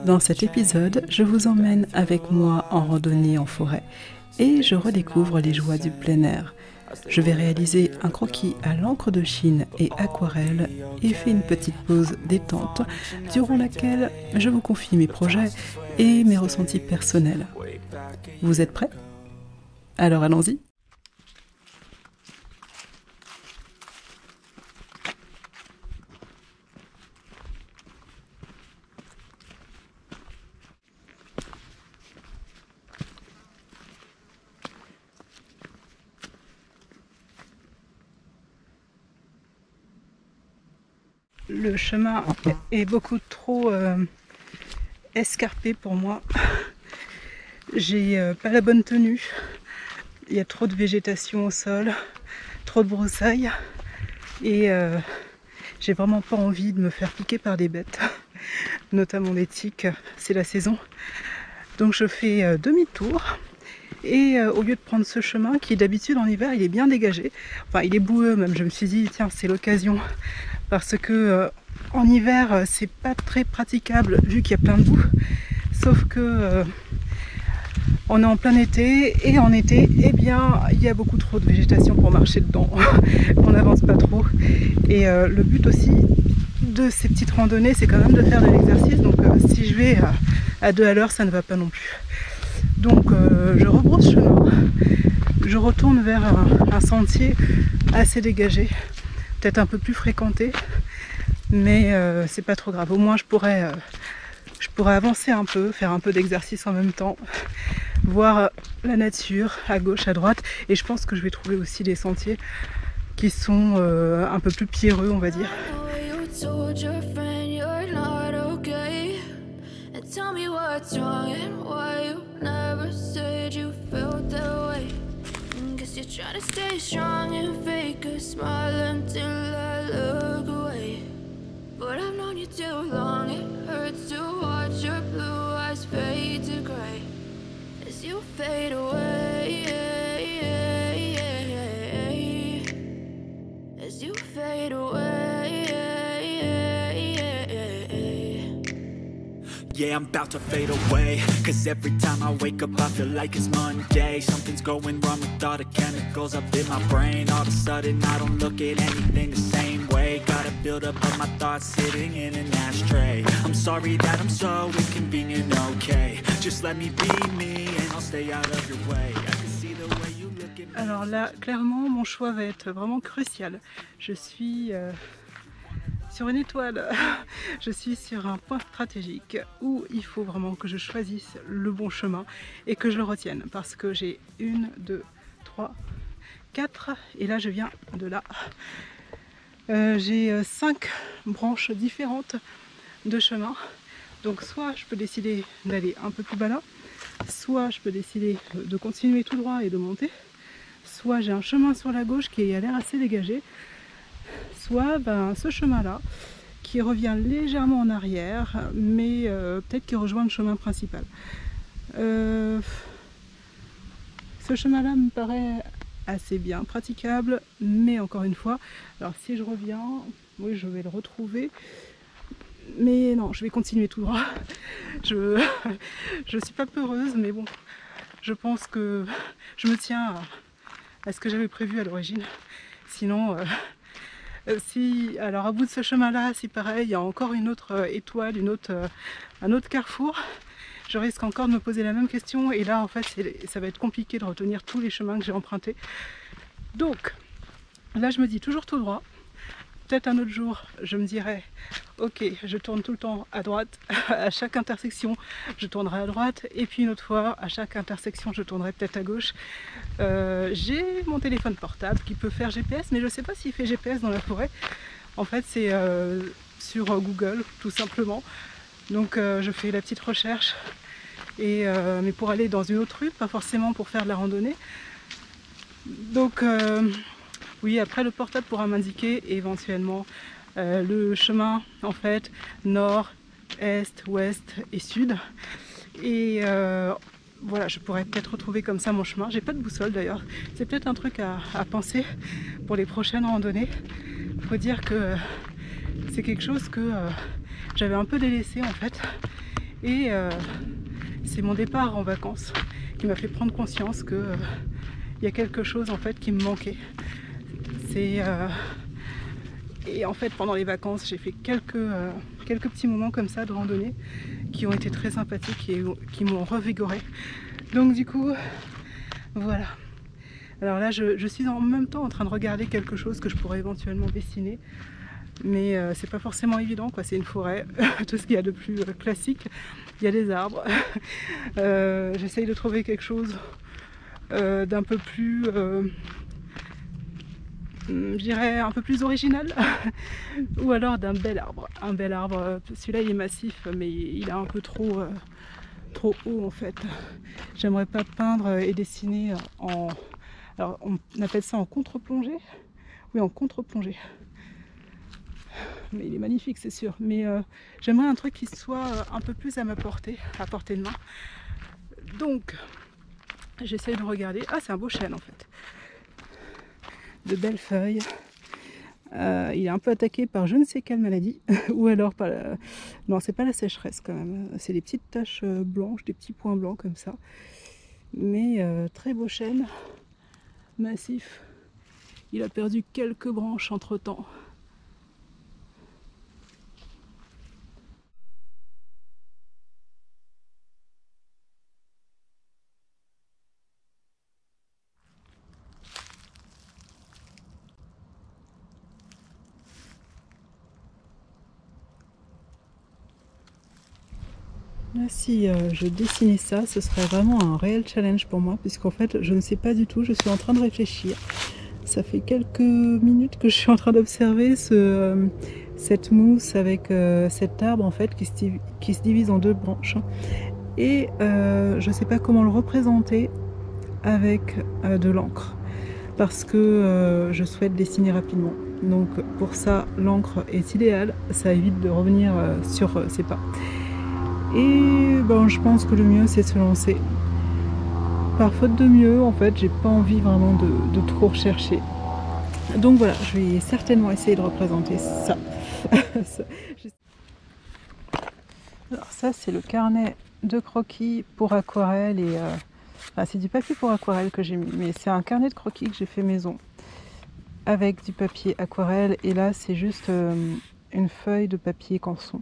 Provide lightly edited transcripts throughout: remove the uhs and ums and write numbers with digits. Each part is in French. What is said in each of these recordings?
Dans cet épisode, je vous emmène avec moi en randonnée en forêt et je redécouvre les joies du plein air. Je vais réaliser un croquis à l'encre de Chine et aquarelle et fais une petite pause détente durant laquelle je vous confie mes projets et mes ressentis personnels. Vous êtes prêts? Alors allons-y! Le chemin est beaucoup trop escarpé pour moi. J'ai pas la bonne tenue. Il y a trop de végétation au sol, trop de broussailles et j'ai vraiment pas envie de me faire piquer par des bêtes, notamment des tiques, c'est la saison. Donc je fais demi-tour et au lieu de prendre ce chemin qui d'habitude en hiver il est bien dégagé, enfin il est boueux même, je me suis dit tiens c'est l'occasion parce que en hiver c'est pas très praticable vu qu'il y a plein de boue, sauf que on est en plein été et en été eh bien il y a beaucoup trop de végétation pour marcher dedans, on n'avance pas trop et le but aussi de ces petites randonnées c'est quand même de faire de l'exercice, donc si je vais à 2 à l'heure ça ne va pas non plus. Donc je rebrousse chemin, je retourne vers un sentier assez dégagé, peut-être un peu plus fréquenté, mais c'est pas trop grave. Au moins je pourrais avancer un peu, faire un peu d'exercice en même temps, voir la nature à gauche, à droite, et je pense que je vais trouver aussi des sentiers qui sont un peu plus pierreux, on va dire. You're trying to stay strong and fake a smile until I look away. But I've known you too long, it hurts to watch your blue eyes fade to gray as you fade away, as you fade away. Yeah, I'm about to fade away, cause every time I wake up I feel like it's Monday. Something's going wrong with all the chemicals up in my brain. All of a sudden I don't look at anything the same way. Gotta build up of my thoughts sitting in an ashtray. I'm sorry that I'm so inconvenient, okay. Just let me be me and I'll stay out of your way. I can see the way you look at me. Alors là, clairement, mon choix va être vraiment crucial. Je suis sur une étoile, je suis sur un point stratégique où il faut vraiment que je choisisse le bon chemin et que je le retienne parce que j'ai 1, 2, 3, 4 et là je viens de là. J'ai 5 branches différentes de chemin, donc soit je peux décider d'aller un peu plus bas là, soit je peux décider de continuer tout droit et de monter, soit j'ai un chemin sur la gauche qui a l'air assez dégagé, soit ce chemin-là qui revient légèrement en arrière, mais peut-être qu'il rejoint le chemin principal. Ce chemin-là me paraît assez bien praticable, mais encore une fois, alors si je reviens, oui je vais le retrouver, mais non, je vais continuer tout droit. Je suis pas peureuse, mais bon, je pense que je me tiens à ce que j'avais prévu à l'origine, sinon... alors à bout de ce chemin-là, c'est pareil, il y a encore une autre étoile, un autre carrefour. Je risque encore de me poser la même question et là en fait ça va être compliqué de retenir tous les chemins que j'ai empruntés. Donc là je me dis toujours tout droit. Peut-être un autre jour je me dirais ok je tourne tout le temps à droite, à chaque intersection je tournerai à droite et puis une autre fois à chaque intersection je tournerai peut-être à gauche. J'ai mon téléphone portable qui peut faire GPS mais je ne sais pas s'il fait GPS dans la forêt. En fait c'est sur Google tout simplement. Donc je fais la petite recherche et, mais pour aller dans une autre rue, pas forcément pour faire de la randonnée. Donc oui, après le portable pourra m'indiquer éventuellement le chemin en fait nord, est, ouest et sud. Et voilà, je pourrais peut-être retrouver comme ça mon chemin. J'ai pas de boussole d'ailleurs. C'est peut-être un truc à penser pour les prochaines randonnées. Il faut dire que c'est quelque chose que j'avais un peu délaissé en fait. Et c'est mon départ en vacances qui m'a fait prendre conscience que il y a quelque chose en fait qui me manquait. Et en fait pendant les vacances j'ai fait quelques petits moments comme ça de randonnée qui ont été très sympathiques et qui m'ont revigoré. Donc du coup voilà. Alors là je suis en même temps en train de regarder quelque chose que je pourrais éventuellement dessiner. Mais c'est pas forcément évident quoi, c'est une forêt, tout ce qu'il y a de plus classique, il y a des arbres. J'essaye de trouver quelque chose d'un peu plus, je dirais un peu plus original, ou alors d'un bel arbre. Un bel arbre, celui-là il est massif mais il est un peu trop haut en fait. J'aimerais pas peindre et dessiner en... Alors on appelle ça en contre-plongée. Oui, en contre-plongée. Mais il est magnifique c'est sûr, mais j'aimerais un truc qui soit un peu plus à ma portée, à portée de main. Donc j'essaye de regarder. Ah, c'est un beau chêne en fait, de belles feuilles. Il est un peu attaqué par je ne sais quelle maladie ou alors par la... non, c'est pas la sécheresse quand même, c'est des petites taches blanches, des petits points blancs comme ça, mais très beau chêne, massif. Il a perdu quelques branches entre temps. Là, si je dessinais ça, ce serait vraiment un réel challenge pour moi, puisqu'en fait, je ne sais pas du tout, je suis en train de réfléchir. Ça fait quelques minutes que je suis en train d'observer cette mousse avec cet arbre en fait qui se divise en deux branches. Et je ne sais pas comment le représenter avec de l'encre, parce que je souhaite dessiner rapidement. Donc pour ça, l'encre est idéale, ça évite de revenir sur ses pas. Et bon, je pense que le mieux c'est de se lancer. Par faute de mieux, en fait, j'ai pas envie vraiment de trop rechercher. Donc voilà, je vais certainement essayer de représenter ça. Alors ça, c'est le carnet de croquis pour aquarelle et enfin, c'est du papier pour aquarelle que j'ai mis, mais c'est un carnet de croquis que j'ai fait maison avec du papier aquarelle, et là c'est juste une feuille de papier canson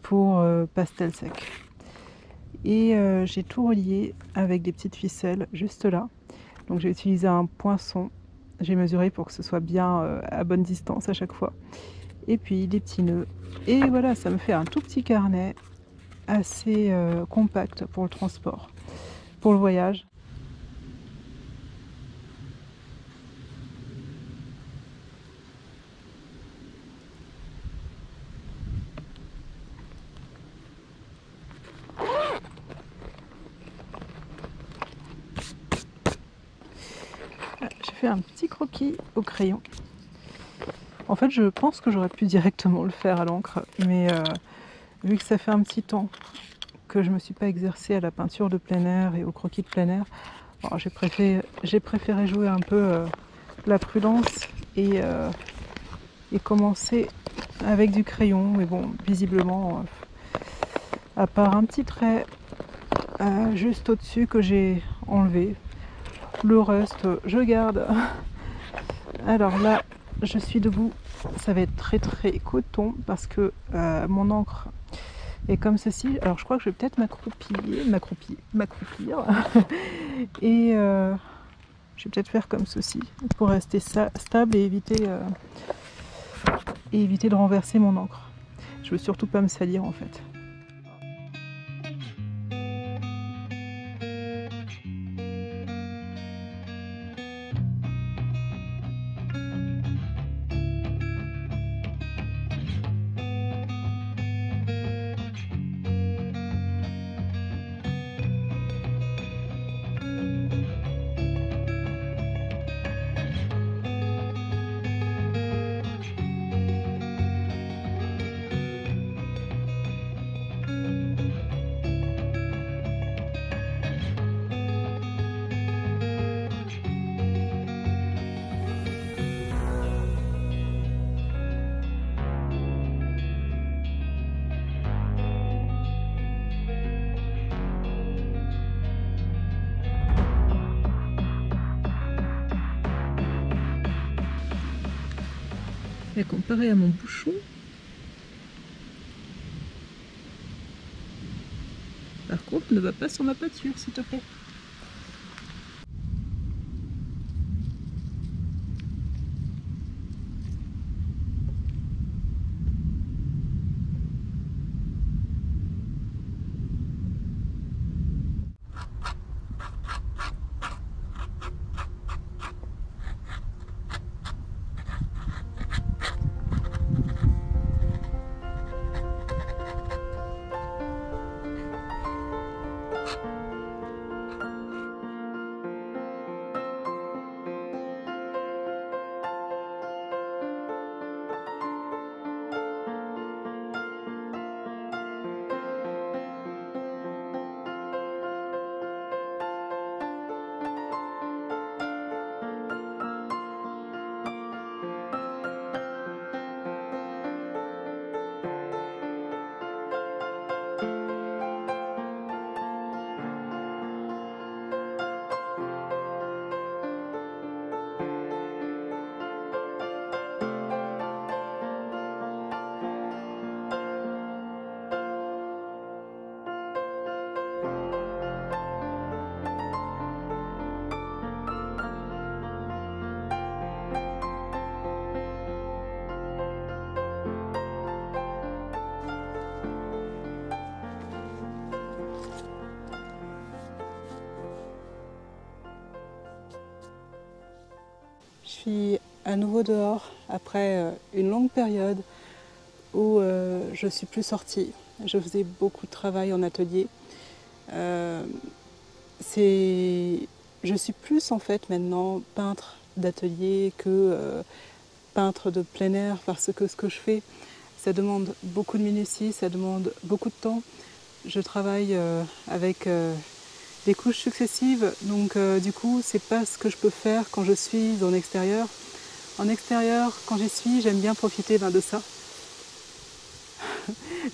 pour pastel sec. Et j'ai tout relié avec des petites ficelles juste là. Donc j'ai utilisé un poinçon, j'ai mesuré pour que ce soit bien à bonne distance à chaque fois. Et puis des petits nœuds. Et voilà, ça me fait un tout petit carnet assez compact pour le transport, pour le voyage. J'ai fait un petit croquis au crayon. En fait, je pense que j'aurais pu directement le faire à l'encre, mais vu que ça fait un petit temps que je ne me suis pas exercée à la peinture de plein air et au croquis de plein air, bon, j'ai préféré jouer un peu la prudence et commencer avec du crayon. Mais bon, visiblement, à part un petit trait juste au-dessus que j'ai enlevé, le reste, je garde. Alors là, je suis debout. Ça va être très très coton parce que mon encre est comme ceci. Alors je crois que je vais peut-être m'accroupir. Et je vais peut-être faire comme ceci pour rester stable et éviter de renverser mon encre. Je veux surtout pas me salir en fait. Et comparé à mon bouchon, par contre, ne va pas sur ma pâture, s'il te plaît. Je suis à nouveau dehors après une longue période où je ne suis plus sortie. Je faisais beaucoup de travail en atelier. Je suis plus en fait maintenant peintre d'atelier que peintre de plein air parce que ce que je fais, ça demande beaucoup de minutie, ça demande beaucoup de temps. Je travaille avec des couches successives, donc du coup c'est pas ce que je peux faire quand je suis en extérieur. En extérieur, quand j'y suis, j'aime bien profiter de ça,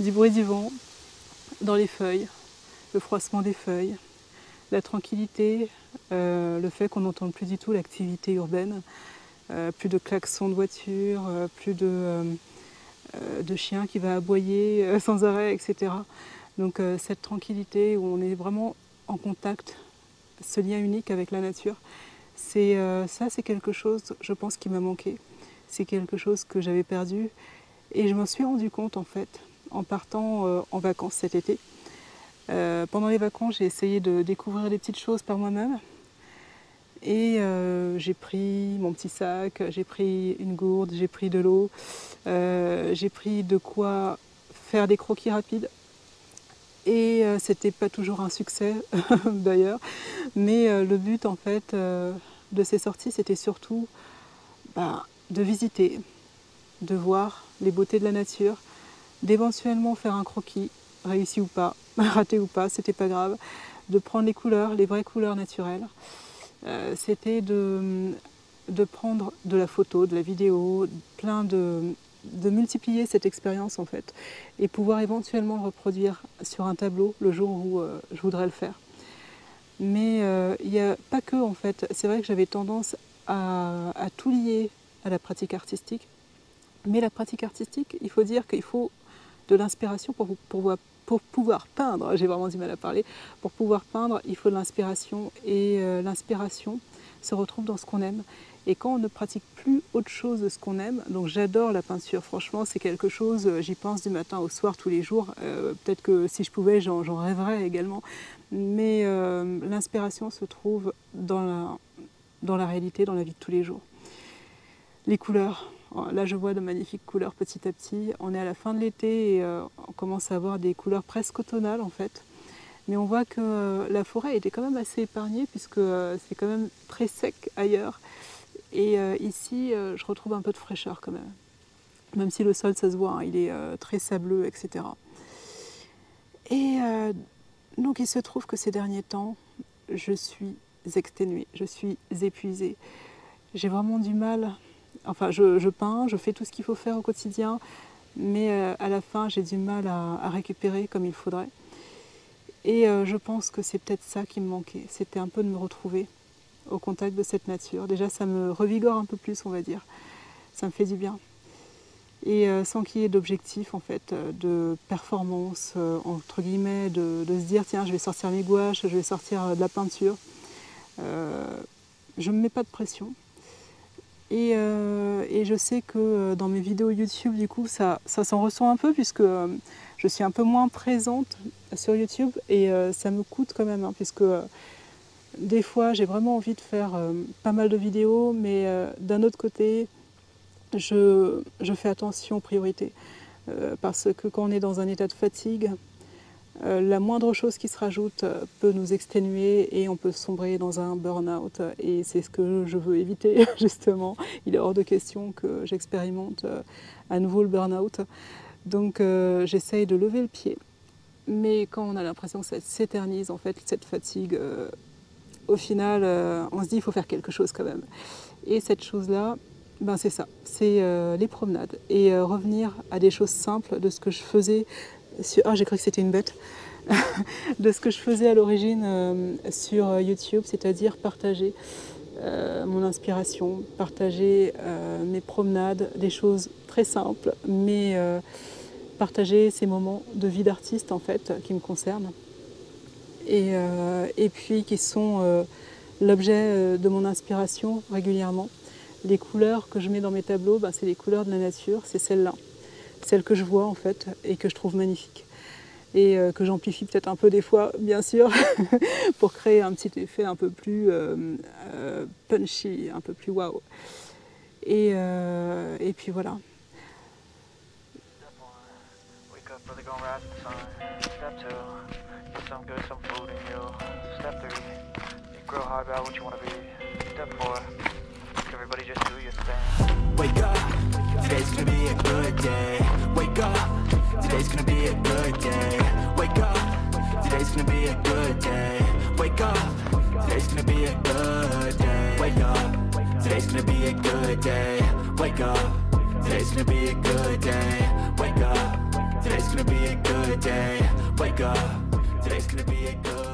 du bruit du vent, dans les feuilles, le froissement des feuilles, la tranquillité, le fait qu'on n'entende plus du tout l'activité urbaine, plus de klaxons de voiture, plus de chiens qui va aboyer sans arrêt, etc. Donc cette tranquillité où on est vraiment en contact, ce lien unique avec la nature, c'est quelque chose, je pense, qui m'a manqué. C'est quelque chose que j'avais perdu et je m'en suis rendu compte en fait en partant en vacances cet été. Pendant les vacances, j'ai essayé de découvrir des petites choses par moi-même et j'ai pris mon petit sac, j'ai pris une gourde, j'ai pris de l'eau, j'ai pris de quoi faire des croquis rapides. Et c'était pas toujours un succès d'ailleurs, mais le but en fait de ces sorties, c'était surtout de visiter, de voir les beautés de la nature, d'éventuellement faire un croquis, réussi ou pas, raté ou pas, c'était pas grave, de prendre les couleurs, les vraies couleurs naturelles. C'était de prendre de la photo, de la vidéo, de multiplier cette expérience en fait et pouvoir éventuellement le reproduire sur un tableau le jour où je voudrais le faire. Mais il n'y a pas que en fait, c'est vrai que j'avais tendance à tout lier à la pratique artistique, mais la pratique artistique, il faut dire qu'il faut de l'inspiration pour pouvoir peindre, j'ai vraiment du mal à parler, pour pouvoir peindre il faut de l'inspiration et l'inspiration se retrouve dans ce qu'on aime. Et quand on ne pratique plus autre chose de ce qu'on aime, donc j'adore la peinture, franchement c'est quelque chose, j'y pense du matin au soir tous les jours, peut-être que si je pouvais j'en rêverais également, mais l'inspiration se trouve dans la réalité, dans la vie de tous les jours. Les couleurs, là je vois de magnifiques couleurs petit à petit, on est à la fin de l'été et on commence à avoir des couleurs presque automnales en fait. Mais on voit que la forêt était quand même assez épargnée puisque c'est quand même très sec ailleurs. Et ici, je retrouve un peu de fraîcheur quand même. Même si le sol, ça se voit, hein, il est très sableux, etc. Et donc il se trouve que ces derniers temps, je suis exténuée, je suis épuisée. J'ai vraiment du mal. Enfin, je peins, je fais tout ce qu'il faut faire au quotidien, mais à la fin, j'ai du mal à récupérer comme il faudrait. Et je pense que c'est peut-être ça qui me manquait. C'était un peu de me retrouver au contact de cette nature. Déjà, ça me revigore un peu plus, on va dire. Ça me fait du bien. et sans qu'il y ait d'objectif en fait, de performance, entre guillemets, de se dire tiens je vais sortir mes gouaches, je vais sortir de la peinture. Je ne me mets pas de pression. Et je sais que dans mes vidéos YouTube, du coup, ça s'en ressent un peu puisque je suis un peu moins présente sur YouTube et ça me coûte quand même, hein, puisque des fois j'ai vraiment envie de faire pas mal de vidéos, mais d'un autre côté, je fais attention aux priorités. Parce que quand on est dans un état de fatigue, la moindre chose qui se rajoute peut nous exténuer et on peut sombrer dans un burn-out. Et c'est ce que je veux éviter, justement. Il est hors de question que j'expérimente à nouveau le burn-out. Donc j'essaye de lever le pied. Mais quand on a l'impression que ça s'éternise, en fait, cette fatigue, au final, on se dit qu'il faut faire quelque chose quand même. Et cette chose-là, ben c'est ça, c'est les promenades. Et revenir à des choses simples de ce que je faisais. Ah, j'ai cru que c'était une bête. De ce que je faisais à l'origine sur YouTube, c'est-à-dire partager mon inspiration, partager mes promenades, des choses très simples, mais partager ces moments de vie d'artiste en fait qui me concernent et puis qui sont l'objet de mon inspiration régulièrement. Les couleurs que je mets dans mes tableaux, ben, c'est les couleurs de la nature, c'est celles-là. Celle que je vois en fait et que je trouve magnifique et que j'amplifie peut-être un peu des fois bien sûr pour créer un petit effet un peu plus punchy, un peu plus waouh et puis voilà. Wake up, today's gonna be a good day. Wake up, today's gonna be a good day. Wake up, today's gonna be a good day. Wake up, today's gonna be a good day. Wake up, today's gonna be a good day. Wake up, today's gonna be a good day. Wake up, today's gonna be a good day. Wake up, today's gonna be a good day.